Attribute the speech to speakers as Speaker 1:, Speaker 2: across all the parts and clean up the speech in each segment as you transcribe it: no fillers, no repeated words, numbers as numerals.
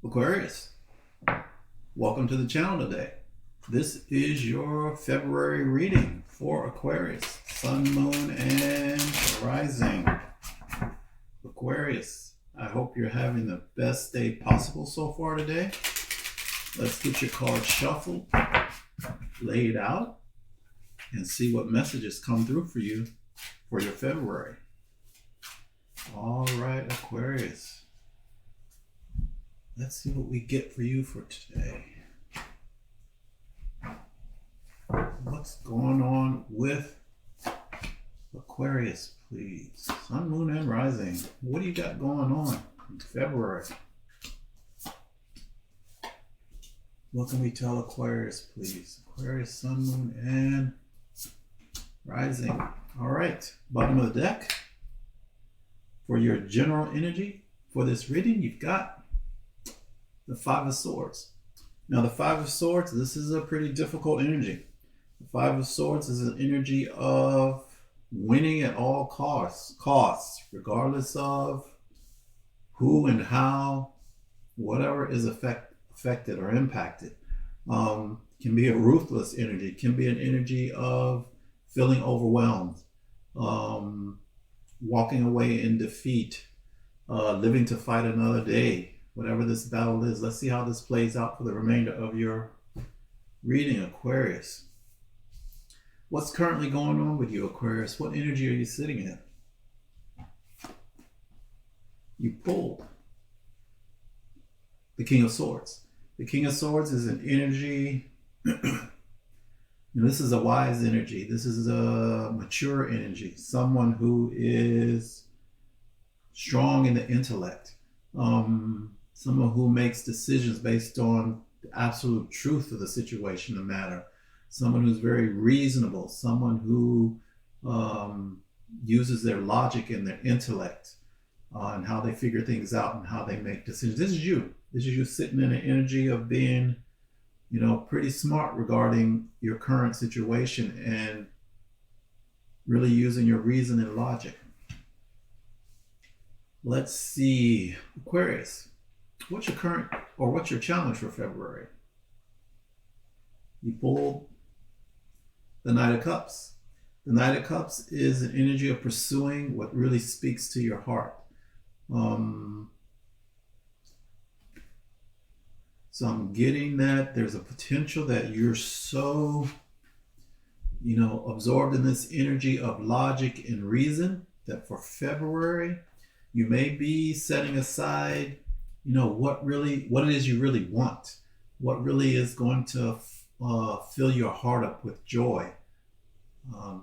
Speaker 1: Aquarius, welcome to the channel today. This is your February reading for Aquarius, Sun, Moon, and Rising. Aquarius, I hope you're having the best day possible so far today. Let's get your cards shuffled, laid out, and see what messages come through for you for your February. All right, Aquarius. Let's see what we get for you for today. What's going on with Aquarius, please? Sun, Moon, and Rising. What do you got going on in February? What can we tell Aquarius, please? Aquarius, Sun, Moon, and Rising. All right, bottom of the deck. For your general energy for this reading, you've got the Five of Swords. Now, the Five of Swords, this is a pretty difficult energy. The Five of Swords is an energy of winning at all costs, regardless of who and how, whatever is affected or impacted. Can be a ruthless energy, can be an energy of feeling overwhelmed, walking away in defeat, living to fight another day. Whatever this battle is, let's see how this plays out for the remainder of your reading, Aquarius. What's currently going on with you, Aquarius? What energy are you sitting in? You pulled the King of Swords. The King of Swords is an energy, and this is a wise energy. This is a mature energy. Someone who is strong in the intellect. Someone who makes decisions based on the absolute truth of the situation, the matter. Someone who's very reasonable. Someone who uses their logic and their intellect and how they figure things out and how they make decisions. This is you. This is you sitting in an energy of being, pretty smart regarding your current situation and really using your reason and logic. Let's see, Aquarius, what's your challenge for February? You pulled the Knight of Cups. The Knight of Cups is an energy of pursuing what really speaks to your heart. So I'm getting that there's a potential that you're so, absorbed in this energy of logic and reason that for February, you may be setting aside, what it is you really want, what really is going to fill your heart up with joy.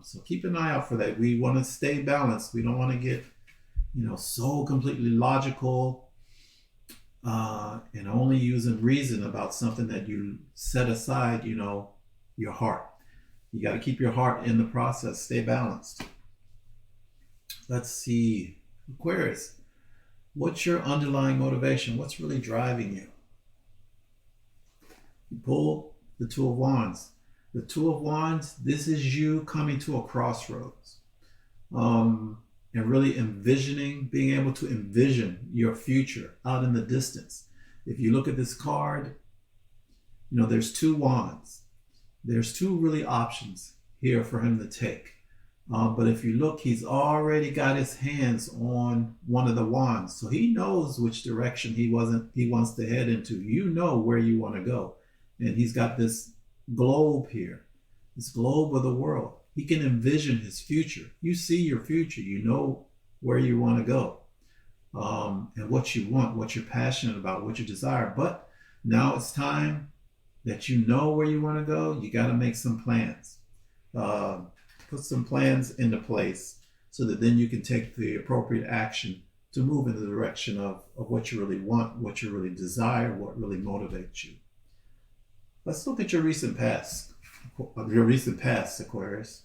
Speaker 1: So keep an eye out for that. We want to stay balanced. We don't want to get, so completely logical and only using reason about something that you set aside, your heart. You got to keep your heart in the process. Stay balanced. Let's see. Aquarius, what's your underlying motivation? What's really driving you? You pull the Two of Wands. The Two of Wands, this is you coming to a crossroads and really being able to envision your future out in the distance. If you look at this card, there's two wands. There's two really options here for him to take. But if you look, he's already got his hands on one of the wands. So he knows which direction he wants to head into. You know where you want to go. And he's got this globe here, this globe of the world. He can envision his future. You see your future. You know where you want to go and what you want, what you're passionate about, what you desire. But now it's time that you know where you want to go. You got to make some plans. Put some plans into place so that then you can take the appropriate action to move in the direction of what you really want, what you really desire, what really motivates you. Let's look at your recent past, Aquarius.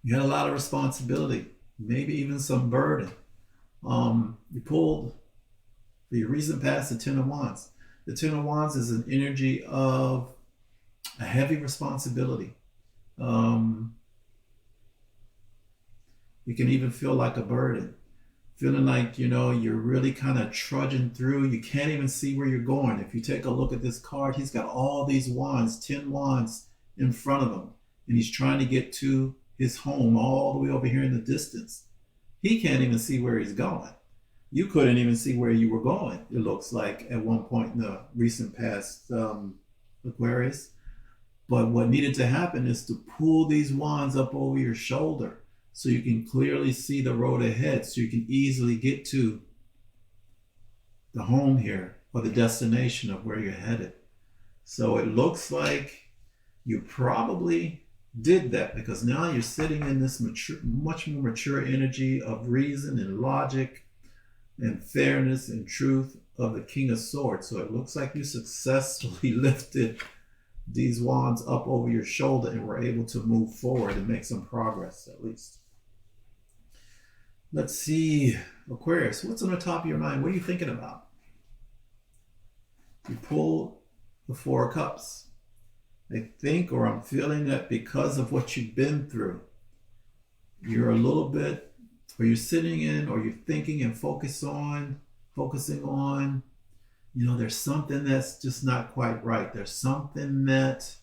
Speaker 1: You had a lot of responsibility, maybe even some burden. You pulled for your recent past the Ten of Wands. The Ten of Wands is an energy of a heavy responsibility. Um, it can even feel like a burden, feeling like, you're really kind of trudging through. You can't even see where you're going. If you take a look at this card, he's got all these wands, 10 wands in front of him, and he's trying to get to his home all the way over here in the distance. He can't even see where he's going. You couldn't even see where you were going, it looks like, at one point in the recent past, Aquarius. But what needed to happen is to pull these wands up over your shoulder so you can clearly see the road ahead, so you can easily get to the home here or the destination of where you're headed. So it looks like you probably did that, because now you're sitting in this much more mature energy of reason and logic and fairness and truth of the King of Swords. So it looks like you successfully lifted these wands up over your shoulder and were able to move forward and make some progress, at least. Let's see, Aquarius, what's on the top of your mind? What are you thinking about? You pull the Four of Cups. I think, or I'm feeling that because of what you've been through, you're a little bit, or you're sitting in, or you're thinking and focusing on, there's something that's just not quite right. There's something that,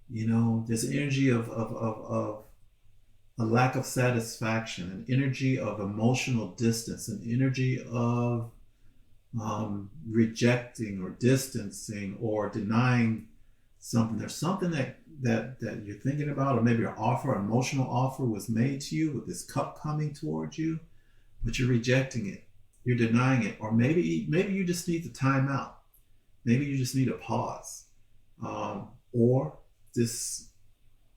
Speaker 1: there's energy of a lack of satisfaction, an energy of emotional distance, an energy of rejecting or distancing or denying something. There's something that you're thinking about, or maybe an emotional offer was made to you with this cup coming towards you, but you're rejecting it, you're denying it, or maybe you just need to time out. Maybe you just need a pause. Or this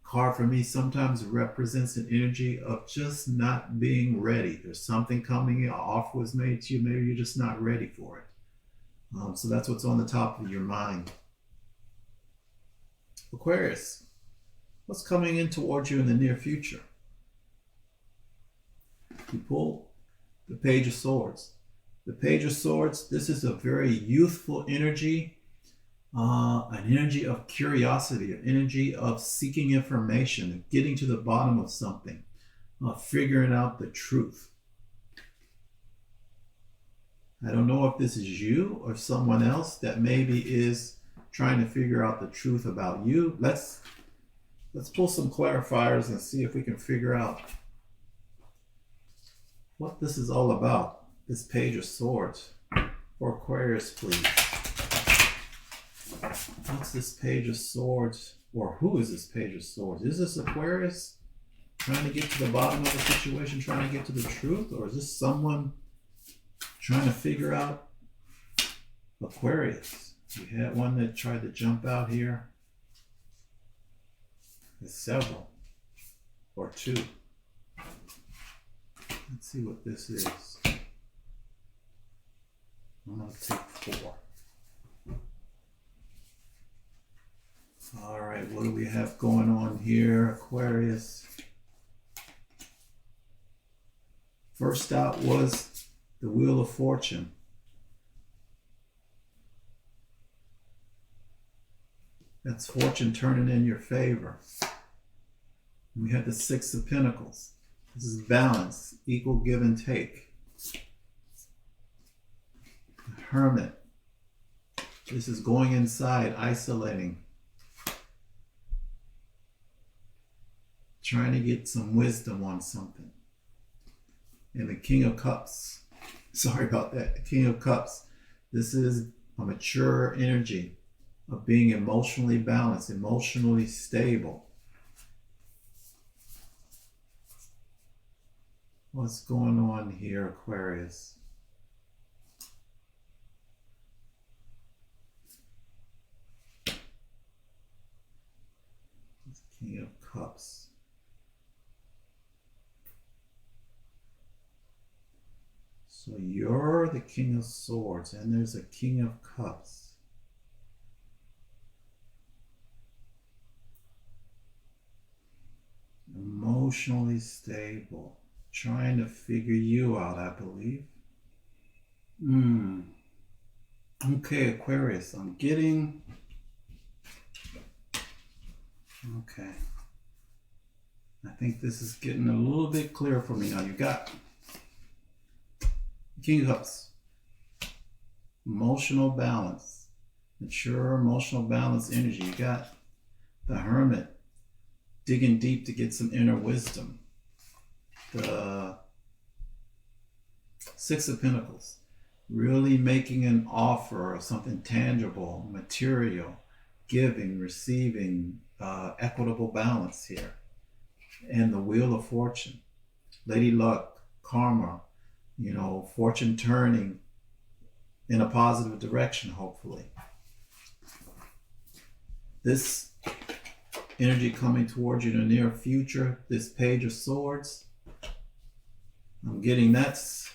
Speaker 1: card for me sometimes represents an energy of just not being ready. There's something coming in, an offer was made to you, maybe you're just not ready for it. So that's what's on the top of your mind. Aquarius, what's coming in towards you in the near future? You pull the Page of Swords. The Page of Swords, this is a very youthful energy, an energy of curiosity, an energy of seeking information, of getting to the bottom of something, figuring out the truth. I don't know if this is you or someone else that maybe is trying to figure out the truth about you. Let's pull some clarifiers and see if we can figure out what this is all about. This Page of Swords for Aquarius, please. What's this Page of Swords, or who is this Page of Swords? Is this Aquarius trying to get to the bottom of the situation, trying to get to the truth, or is this someone trying to figure out Aquarius? We had one that tried to jump out here. There's several, or two. Let's see what this is. I'm going to take 4. All right, what do we have going on here, Aquarius? First out was the Wheel of Fortune. That's fortune turning in your favor. We had the 6 of Pentacles. This is balance, equal give and take. The Hermit. This is going inside, isolating. Trying to get some wisdom on something. And the King of Cups. Sorry about that. The King of Cups. This is a mature energy of being emotionally balanced, emotionally stable. What's going on here, Aquarius? King of Cups. So you're the King of Swords, and there's a King of Cups. Emotionally stable, trying to figure you out, I believe. Okay, Aquarius, I'm getting... Okay. I think this is getting a little bit clearer for me now. You got King of Cups, emotional balance, mature emotional balance energy. You got the Hermit, digging deep to get some inner wisdom. The Six of Pentacles, really making an offer of something tangible, material, giving, receiving, equitable balance here. And the Wheel of Fortune, Lady Luck, karma, you know, fortune turning in a positive direction, hopefully. This energy coming towards you in the near future, this Page of Swords, I'm getting that's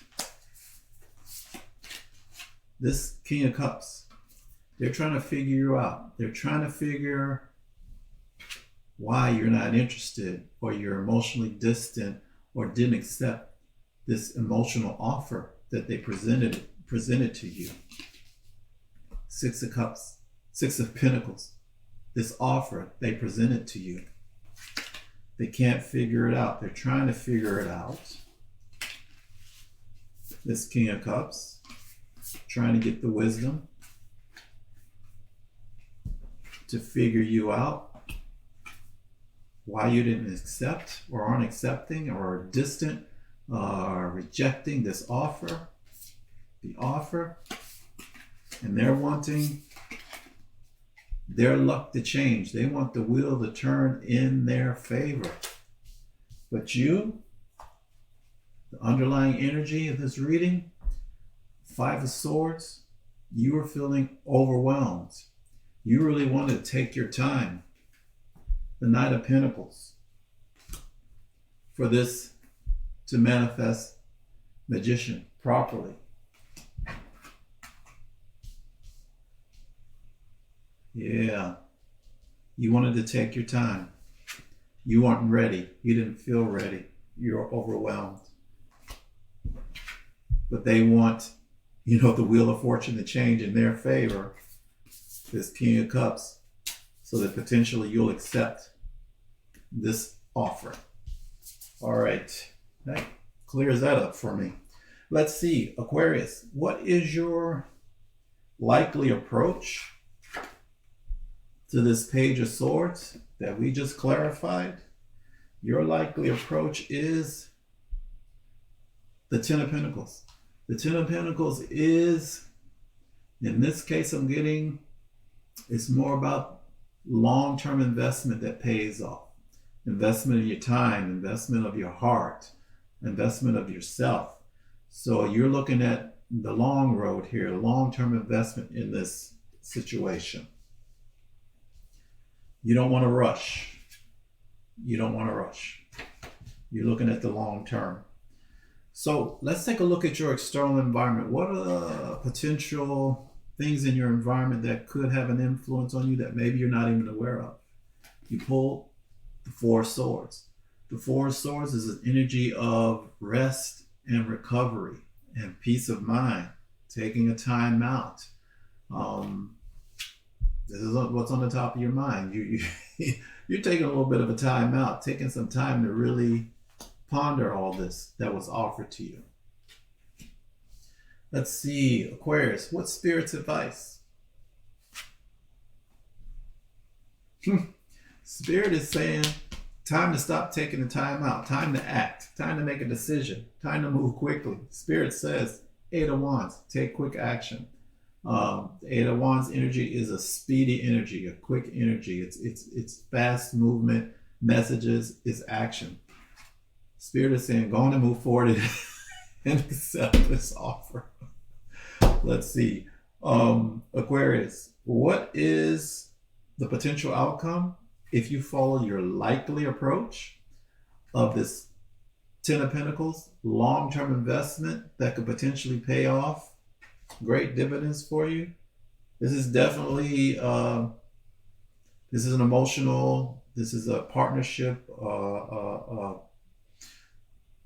Speaker 1: this King of Cups. They're trying to figure you out. They're trying to figure why you're not interested, or you're emotionally distant, or didn't accept this emotional offer that they presented to you. Six of Cups, Six of Pentacles. This offer they presented to you. They can't figure it out. They're trying to figure it out. This King of Cups, trying to get the wisdom to figure you out, why you didn't accept or aren't accepting or are distant or rejecting this offer, the offer. And they're wanting their luck to change. They want the wheel to turn in their favor. But you, the underlying energy of this reading, Five of Swords, you are feeling overwhelmed. You really want to take your time. The Knight of Pentacles, for this to manifest, Magician, properly. Yeah, you wanted to take your time. You weren't ready. You didn't feel ready. You're overwhelmed. But they want, you know, the Wheel of Fortune to change in their favor, this King of Cups, so that potentially you'll accept this offer. All right, that clears that up for me. Let's see, Aquarius, what is your likely approach to this Page of Swords that we just clarified? Your likely approach is the Ten of Pentacles. The Ten of Pentacles is, in this case I'm getting, it's more about long-term investment that pays off. Investment in your time, investment of your heart, investment of yourself. So you're looking at the long road here, long-term investment in this situation. You don't want to rush. You don't want to rush. You're looking at the long term. So let's take a look at your external environment. What are the potential things in your environment that could have an influence on you that maybe you're not even aware of? You pull the Four of Swords. The Four of Swords is an energy of rest and recovery and peace of mind, taking a time out. This is what's on the top of your mind. You're taking a little bit of a time out, taking some time to really ponder all this that was offered to you. Let's see, Aquarius, what's Spirit's advice? Spirit is saying, time to stop taking the time out, time to act, time to make a decision, time to move quickly. Spirit says, Eight of Wands, take quick action. The Eight of Wands energy is a speedy energy, a quick energy. It's fast movement, messages, it's action. Spirit is saying, go on and move forward and accept this offer. Let's see. Aquarius, what is the potential outcome if you follow your likely approach of this Ten of Pentacles, long-term investment that could potentially pay off great dividends for you? This is definitely, this is an emotional, this is a partnership.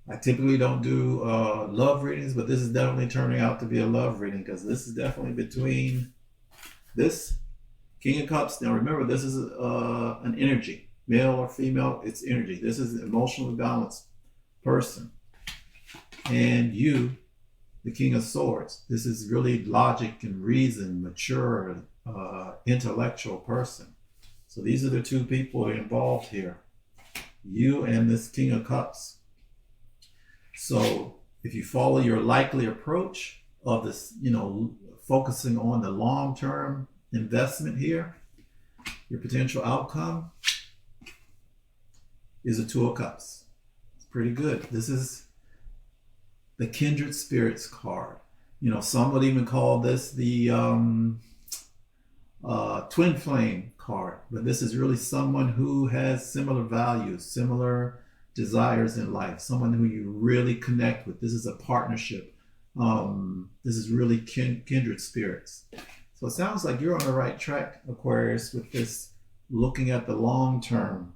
Speaker 1: I typically don't do love readings, but this is definitely turning out to be a love reading, because this is definitely between this King of Cups. Now remember, this is an energy. male or female, it's energy. This is an emotionally balanced person. And you, the King of Swords, this is really logic and reason, mature, intellectual person. So these are the two people involved here. You and this King of Cups. So if you follow your likely approach of this, focusing on the long-term investment here, your potential outcome is a Two of Cups. It's pretty good. This is the Kindred Spirits card. Some would even call this the Twin Flame card, but this is really someone who has similar values, similar desires in life, someone who you really connect with. This is a partnership. This is really kindred spirits. So it sounds like you're on the right track, Aquarius, with this looking at the long term,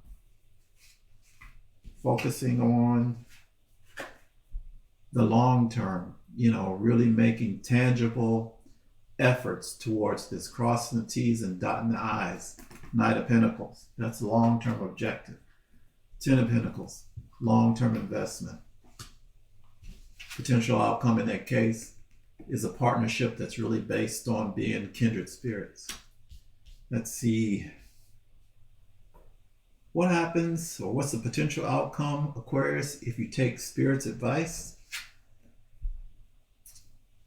Speaker 1: focusing on the long term, really making tangible efforts towards this, crossing the T's and dotting the I's. Knight of Pentacles, that's the long-term objective. Ten of Pentacles, long-term investment. Potential outcome in that case is a partnership that's really based on being kindred spirits. Let's see what happens, or what's the potential outcome, Aquarius, if you take Spirit's advice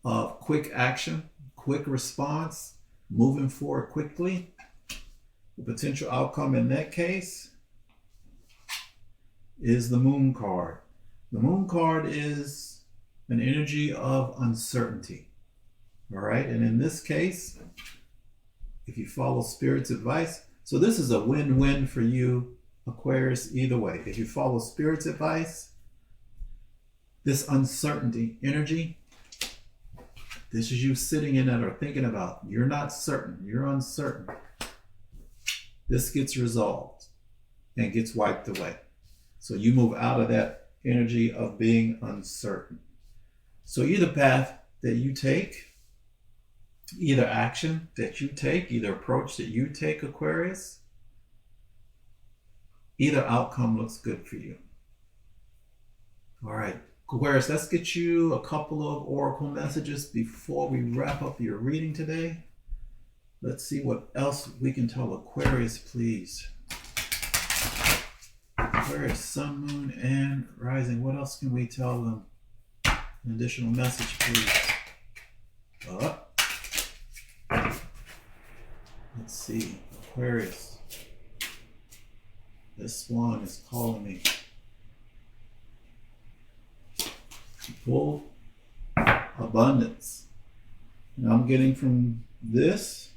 Speaker 1: of quick action, quick response, moving forward quickly. The potential outcome in that case is the Moon card. The Moon card is an energy of uncertainty. All right, and in this case, if you follow Spirit's advice, so this is a win-win for you, Aquarius, either way. If you follow Spirit's advice, this uncertainty energy, this is you sitting in it or thinking about, you're not certain, you're uncertain. This gets resolved and gets wiped away. So you move out of that energy of being uncertain. So either path that you take, either action that you take, either approach that you take, Aquarius, either outcome looks good for you. All right, Aquarius, let's get you a couple of oracle messages before we wrap up your reading today. Let's see what else we can tell Aquarius, please. Aquarius, Sun, Moon, and Rising. What else can we tell them? An additional message, please. Let's see. Aquarius. This one is calling me. Full abundance. And I'm getting from this,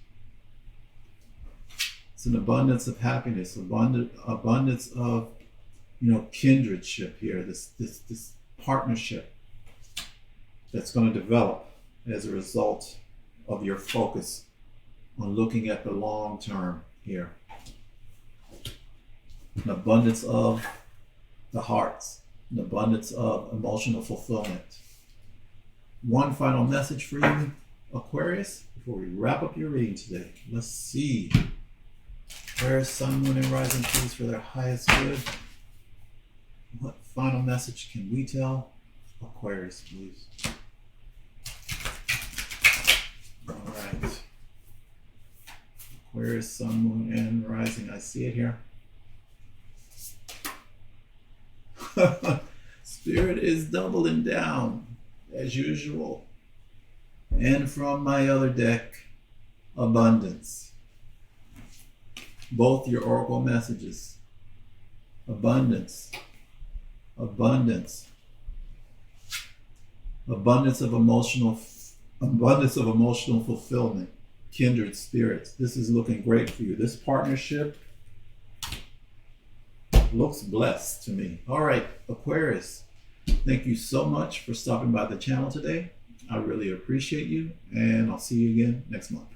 Speaker 1: it's an abundance of happiness, abundance of kindredship here, this partnership that's going to develop as a result of your focus on looking at the long term here. An abundance of the hearts, an abundance of emotional fulfillment. One final message for you, Aquarius, before we wrap up your reading today. Let's see. Aquarius, Sun, Moon, and Rising, please, for their highest good. What final message can we tell Aquarius, please? All right. Aquarius, Sun, Moon, and Rising. I see it here. Spirit is doubling down as usual. And from my other deck, abundance. Both your oracle messages. Abundance. Abundance. Abundance of emotional fulfillment. Kindred spirits. This is looking great for you. This partnership looks blessed to me. All right, Aquarius, thank you so much for stopping by the channel today. I really appreciate you, and I'll see you again next month.